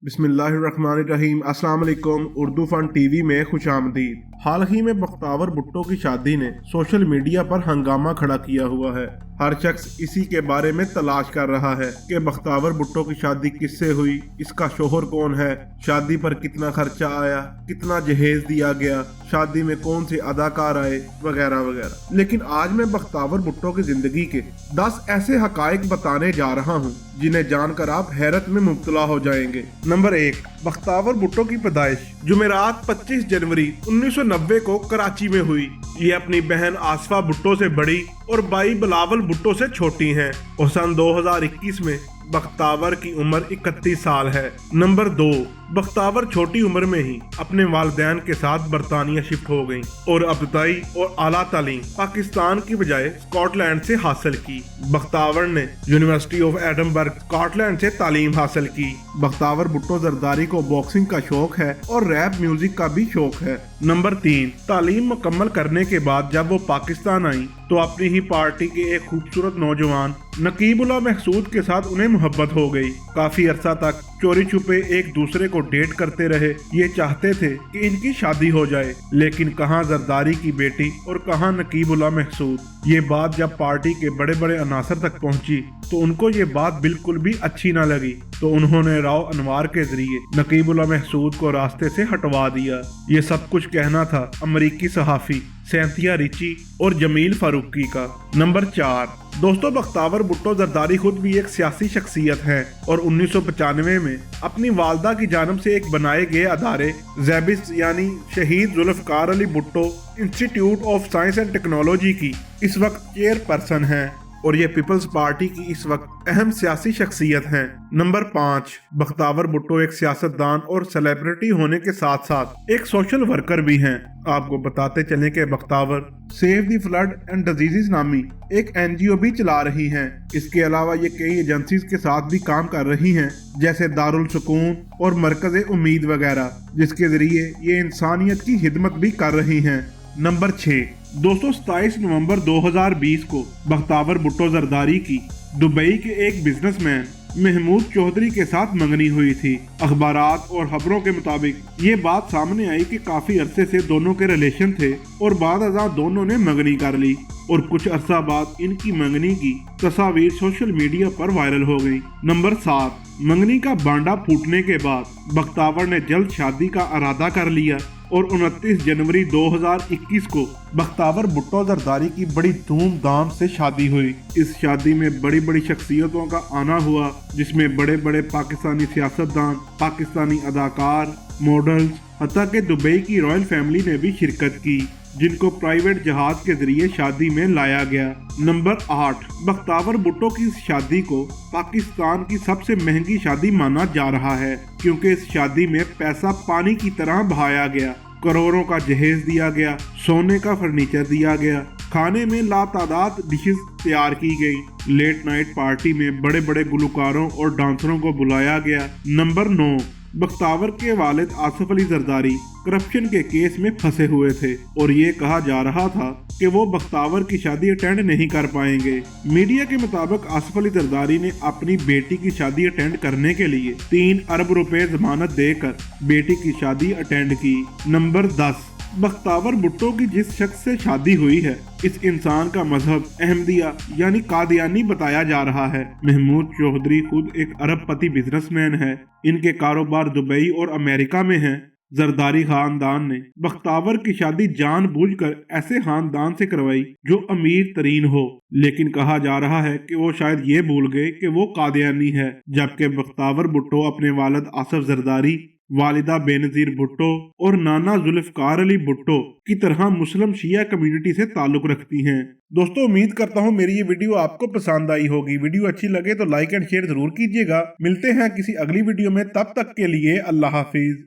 बिस्मिल्लाहिर्रहमानिर्रहीम। अस्सलाम वालेकुम। उर्दू फन टीवी में खुश आमदीद। हाल ही में बख्तावर भुट्टो की शादी ने सोशल मीडिया पर हंगामा खड़ा किया हुआ है। हर शख्स इसी के बारे में तलाश कर रहा है कि बख्तावर भुट्टो की शादी किससे हुई, इसका शोहर कौन है, शादी पर कितना खर्चा आया, कितना जहेज दिया गया, शादी में कौन से अदाकार आए, वगैरह वगैरह। लेकिन आज मैं बख्तावर भुट्टो की जिंदगी के 10 ऐसे हकाइक बताने जा रहा हूँ जिन्हें जानकर आप हैरत में मुब्तला हो जाएंगे। नंबर 1, बख्तावर भुट्टो की पैदाइश जुमेरात 25 जनवरी 1990 को कराची में हुई। ये अपनी बहन आसफा भुट्टो से बड़ी और भाई बिलावल भुट्टो से छोटी हैं और सन 2021 में बख्तावर की उम्र 31 साल है। नंबर 2, बख्तावर छोटी उम्र में ही अपने वालिदैन के साथ बरतानिया शिफ्ट हो गईं और इब्तदाई और आला तालीम पाकिस्तान की बजाय स्कॉटलैंड से हासिल की। बख्तावर ने यूनिवर्सिटी ऑफ एडनबर्ग स्कॉटलैंड से तालीम हासिल की। बख्तावर भुट्टो जरदारी को बॉक्सिंग का शौक है और रैप म्यूजिक का भी शौक है। नंबर 3, तालीम मुकम्मल करने के बाद जब वो पाकिस्तान आई तो अपनी ही पार्टी के एक खूबसूरत नौजवान नकीबुल्लाह महसूद के साथ उन्हें मोहब्बत हो गई। काफी अरसा तक चोरी छुपे एक दूसरे को डेट करते रहे। ये चाहते थे कि इनकी शादी हो जाए, लेकिन कहां जरदारी की बेटी और कहां नकीबुल्लाह महसूद। ये बात जब पार्टी के बड़े बड़े अनासर तक पहुंची तो उनको ये बात बिल्कुल भी अच्छी न लगी, तो उन्होंने राव अनवार के जरिए नकीबुल्लाह महसूद को रास्ते से हटवा दिया। ये सब कुछ कहना था अमरीकी सहाफी सैंथिया रिची और जमील फारूकी का। नंबर 4, दोस्तों बख्तावर भुट्टो जरदारी खुद भी एक सियासी शख्सियत है और 1995 में अपनी वालदा की जानब से एक बनाए गए अदारे ज़ैबिस यानी शहीद Zulfiqar Ali Bhutto institute of science and technology की इस वक्त चेयरपर्सन हैं और ये पीपल्स पार्टी की इस वक्त अहम सियासी शख्सियत हैं। नंबर 5, बख्तावर भुट्टो एक सियासतदान और सेलिब्रिटी होने के साथ साथ एक सोशल वर्कर भी हैं। आपको बताते चलें कि Bakhtawar save the flood and diseases नामी एक NGO भी चला रही हैं। इसके अलावा ये कई एजेंसीज के साथ भी काम कर रही हैं, जैसे दारुल सुकून और मरकज़ उम्मीद वगैरह, जिसके जरिए ये इंसानियत की खिदमत भी कर रही हैं। नंबर 6, दोस्तों 27 नवंबर 2020 को बख्तावर भुट्टो जरदारी की दुबई के एक बिजनेसमैन महमूद चौधरी के साथ मंगनी हुई थी। अखबारात और खबरों के मुताबिक ये बात सामने आई कि काफी अरसे से दोनों के रिलेशन थे और बाद अज़ा दोनों ने मंगनी कर ली और कुछ अरसा बाद इनकी मंगनी की तस्वीर सोशल मीडिया पर वायरल हो गई। नंबर 7, मंगनी का बांडा फूटने के बाद बख्तावर ने जल्द शादी का इरादा कर लिया और 29 जनवरी 2021 को बख्तावर भुट्टो जरदारी की बड़ी धूमधाम से शादी हुई। इस शादी में बड़ी बड़ी शख्सियतों का आना हुआ, जिसमें बड़े बड़े पाकिस्तानी सियासतदान, पाकिस्तानी अदाकार, मॉडल्स, हत्ता कि दुबई की रॉयल फैमिली ने भी शिरकत की, जिनको प्राइवेट जहाज के जरिए शादी में लाया गया। नंबर 8, बख्तावर भुट्टो की इस शादी को पाकिस्तान की सबसे महंगी शादी माना जा रहा है, क्योंकि इस शादी में पैसा पानी की तरह बहाया गया। करोड़ों का जहेज दिया गया, सोने का फर्नीचर दिया गया, खाने में लातादाद डिशेस तैयार की गई, लेट नाइट पार्टी में बड़े बड़े गुलकारों और डांसरों को बुलाया गया। नंबर 9, बख्तावर के वालिद आसिफ अली जरदारी करप्शन के केस में फंसे हुए थे और ये कहा जा रहा था कि वो बख्तावर की शादी अटेंड नहीं कर पाएंगे। मीडिया के मुताबिक आसिफ अली जरदारी ने अपनी बेटी की शादी अटेंड करने के लिए 3 अरब रुपए जमानत देकर बेटी की शादी अटेंड की। नंबर 10, बख्तावर भुट्टो की जिस शख्स से शादी हुई है, इस इंसान का मजहब अहमदिया यानी कादियानी बताया जा रहा है। महमूद चौधरी खुद एक अरबपति बिजनेसमैन है। इनके कारोबार दुबई और अमेरिका में हैं। जरदारी खानदान ने बख्तावर की शादी जानबूझकर ऐसे खानदान से करवाई जो अमीर तरीन हो, लेकिन कहा जा रहा है कि वो शायद ये भूल गए कि वो कादियानी है। जबकि बख्तावर भुट्टो अपने वालिद आसिफ जरदारी, वालिदा बेनजीर भुट्टो और नाना जुल्फ़कार अली भुट्टो की तरह मुस्लिम शिया कम्युनिटी से ताल्लुक रखती हैं। दोस्तों उम्मीद करता हूँ मेरी ये वीडियो आपको पसंद आई होगी। वीडियो अच्छी लगे तो लाइक एंड शेयर जरूर कीजिएगा। मिलते हैं किसी अगली वीडियो में, तब तक के लिए अल्लाह हाफिज।